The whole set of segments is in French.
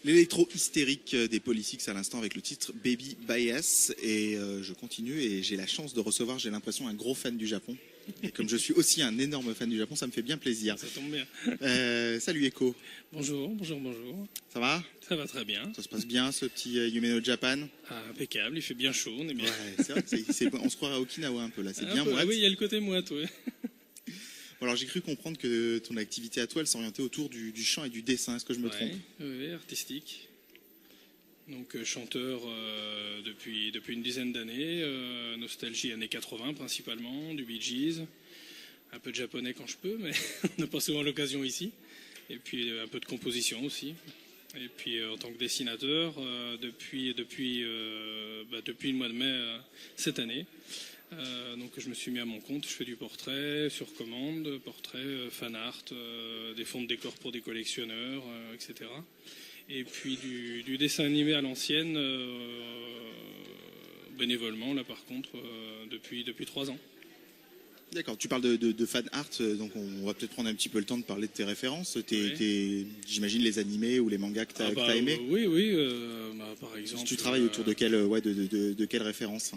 L'électro-hystérique des Polysics à l'instant avec le titre Baby Bias. Et je continue et j'ai la chance de recevoir, j'ai l'impression, un gros fan du Japon. Et comme je suis aussi un énorme fan du Japon, ça me fait bien plaisir. Ça tombe bien. Salut Eko. Bonjour. Ça va? Ça va très bien. Ça se passe bien ce petit Yume no Japan? Ah, impeccable, il fait bien chaud, on est bien. Ouais, c'est vrai, on se croirait à Okinawa un peu là, c'est bien moite. Oui, il y a le côté moite, oui. Bon, alors j'ai cru comprendre que ton activité à toi, elle s'orientait autour du chant et du dessin, est-ce que je me trompe? Oui, artistique. Donc chanteur depuis une dizaine d'années, nostalgie années 80 principalement, du Bee Gees, un peu de japonais quand je peux, mais on n'a pas souvent l'occasion ici. Et puis un peu de composition aussi. Et puis en tant que dessinateur, depuis le mois de mai cette année. Donc je me suis mis à mon compte, je fais du portrait sur commande, portrait, fan art, des fonds de décor pour des collectionneurs, etc. Et puis du dessin animé à l'ancienne, bénévolement là par contre, depuis 3 ans. D'accord, tu parles de fan art, donc on va peut-être prendre un petit peu le temps de parler de tes références. J'imagine les animés ou les mangas que tu as aimés. Oui, par exemple. Tu travailles autour de quelle référence?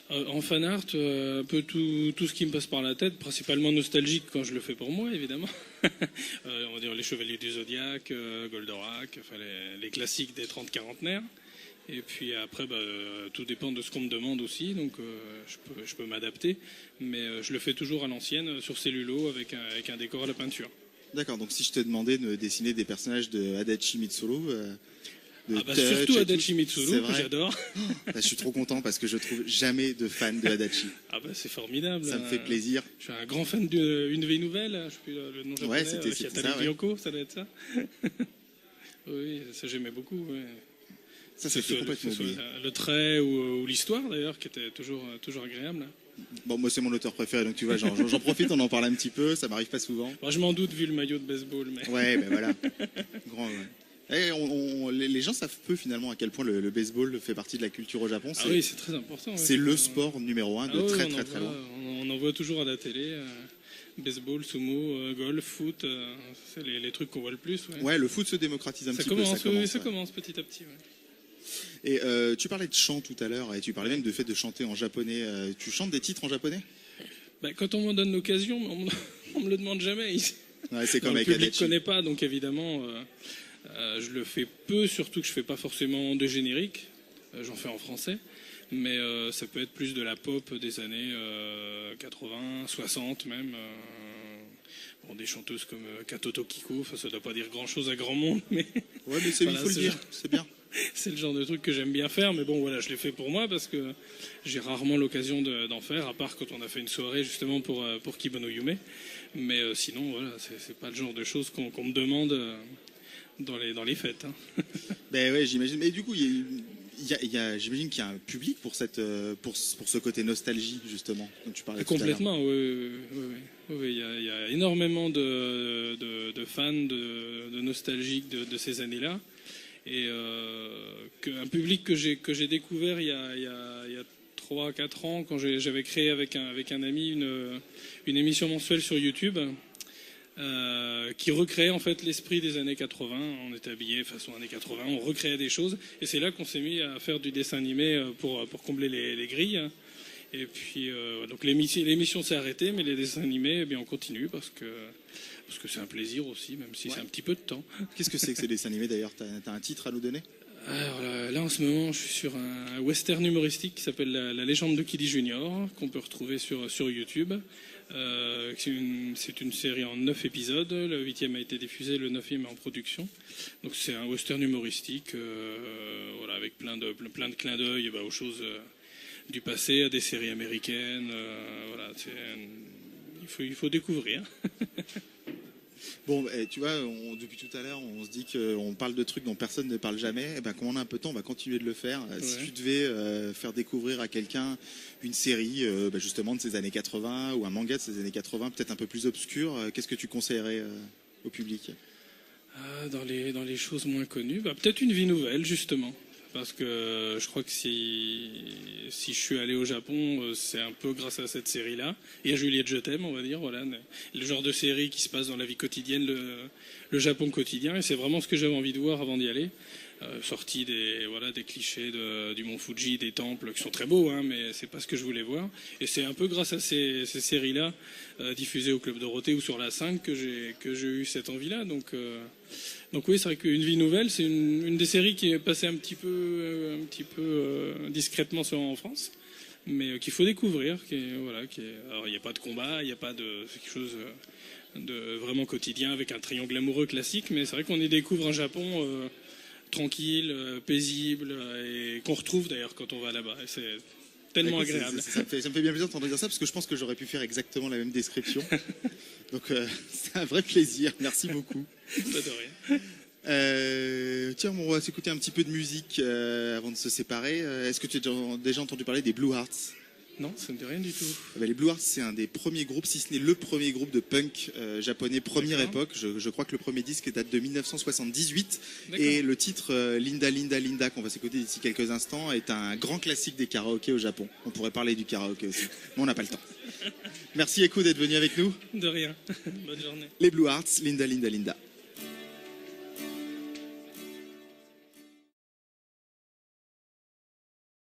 En fan art, un peu tout ce qui me passe par la tête, principalement nostalgique quand je le fais pour moi, évidemment. On va dire les Chevaliers du Zodiaque, Goldorak, enfin les classiques des 30 quarantenaires. Et puis après, tout dépend de ce qu'on me demande aussi, donc je peux m'adapter. Mais je le fais toujours à l'ancienne, sur cellulo, avec un décor à la peinture. D'accord, donc si je te demandais de dessiner des personnages de Adachi Mitsuru... surtout Adachi Mitsuru, que j'adore. Je suis trop content parce que je trouve jamais de fan de Adachi. C'est formidable. Ça me fait plaisir. Je suis un grand fan d'une vie nouvelle, je ne sais plus le nom japonais, c'était ça, Kyoko, ça doit être ça. Oui, ça j'aimais beaucoup. Ouais. Ça fait complètement oublié. Le trait ou l'histoire d'ailleurs, qui était toujours agréable. Bon, moi c'est mon auteur préféré, donc tu vois, j'en profite, on en parle un petit peu, ça m'arrive pas souvent. Je m'en doute vu le maillot de baseball. Mais... Ouais, voilà. Grand, ouais. Les gens savent peu finalement à quel point le baseball fait partie de la culture au Japon. Oui, c'est très important. Ouais, c'est le sport numéro 1 de très loin. On en voit toujours à la télé. Baseball, sumo, golf, foot, c'est les trucs qu'on voit le plus. Ouais, le foot se démocratise un petit peu. Ça commence petit à petit. Ouais. Et tu parlais de chant tout à l'heure et tu parlais même de fait de chanter en japonais. Tu chantes des titres en japonais? Quand on me donne l'occasion, on me le demande jamais ici. Ouais, c'est comme avec Adachi. Le public Adachi. ne connaît pas, donc évidemment, je le fais peu, surtout que je fais pas forcément de générique. J'en fais en français, mais ça peut être plus de la pop des années 80, 60 même. Des chanteuses comme Kato Tokiko, ça doit pas dire grand-chose à grand monde, mais... Ouais, mais il faut le dire, c'est bien. C'est le genre de truc que j'aime bien faire, mais bon, voilà, je l'ai fait pour moi parce que j'ai rarement l'occasion d'en faire, à part quand on a fait une soirée justement pour Kibono Yume. Mais sinon, voilà, c'est pas le genre de choses qu'on me demande dans les fêtes. Hein. Ben ouais, j'imagine. Mais du coup, j'imagine qu'il y a un public pour ce côté nostalgie justement dont tu parlais. Complètement, oui. Il y a énormément de fans de nostalgiques de ces années-là. Et un public que j'ai découvert il y a 3-4 ans, quand j'avais créé avec un ami une émission mensuelle sur YouTube qui recréait en fait l'esprit des années 80. On était habillés façon années 80, on recréait des choses. Et c'est là qu'on s'est mis à faire du dessin animé pour combler les grilles. Et puis donc l'émission s'est arrêtée, mais les dessins animés, on continue parce que c'est un plaisir aussi, même si c'est un petit peu de temps. Qu'est-ce que c'est que ces dessins animés d'ailleurs? T'as un titre à nous donner? Alors là, en ce moment, je suis sur un western humoristique qui s'appelle La légende de Kiddy Junior, qu'on peut retrouver sur YouTube. C'est une série en 9 épisodes. Le 8e a été diffusé, le 9e est en production. Donc c'est un western humoristique, avec plein de clins d'œil aux choses du passé, à des séries américaines. Il faut découvrir. Bon, tu vois, depuis tout à l'heure, on se dit qu'on parle de trucs dont personne ne parle jamais. Comme on a un peu de temps, on va continuer de le faire. Ouais. Si tu devais faire découvrir à quelqu'un une série, justement, de ces années 80 ou un manga de ces années 80, peut-être un peu plus obscur, qu'est-ce que tu conseillerais au public? Dans les choses moins connues, peut-être Une vie nouvelle, justement. Parce que je crois que si je suis allé au Japon, c'est un peu grâce à cette série-là. Et à Juliette Je t'aime, on va dire. Voilà, le genre de série qui se passe dans la vie quotidienne, le Japon quotidien, et c'est vraiment ce que j'avais envie de voir avant d'y aller. Sorti des clichés du mont Fuji, des temples qui sont très beaux, hein, mais c'est pas ce que je voulais voir. Et c'est un peu grâce à ces séries-là, diffusées au Club Dorothée ou sur la 5, que j'ai eu cette envie-là. Donc oui, c'est vrai qu'Une vie nouvelle, c'est une des séries qui est passée un petit peu discrètement en France, mais qu'il faut découvrir. Alors il n'y a pas de combat, il n'y a pas de quelque chose de vraiment quotidien avec un triangle amoureux classique, mais c'est vrai qu'on y découvre un Japon tranquille, paisible, et qu'on retrouve d'ailleurs quand on va là-bas. Et c'est tellement agréable. Ça me fait bien plaisir d'entendre dire ça, parce que je pense que j'aurais pu faire exactement la même description. Donc c'est un vrai plaisir. Merci beaucoup. Pas de rien. Tiens, on va s'écouter un petit peu de musique avant de se séparer. Est-ce que tu as déjà entendu parler des Blue Hearts? Non, ça ne dit rien du tout. Les Blue Hearts, c'est un des premiers groupes, si ce n'est le premier groupe de punk japonais, première époque. Je crois que le premier disque date de 1978. Et le titre Linda, Linda, Linda, qu'on va s'écouter d'ici quelques instants, est un grand classique des karaokés au Japon. On pourrait parler du karaoké aussi, mais on n'a pas le temps. Merci Eko d'être venu avec nous. De rien. Bonne journée. Les Blue Hearts, Linda, Linda, Linda.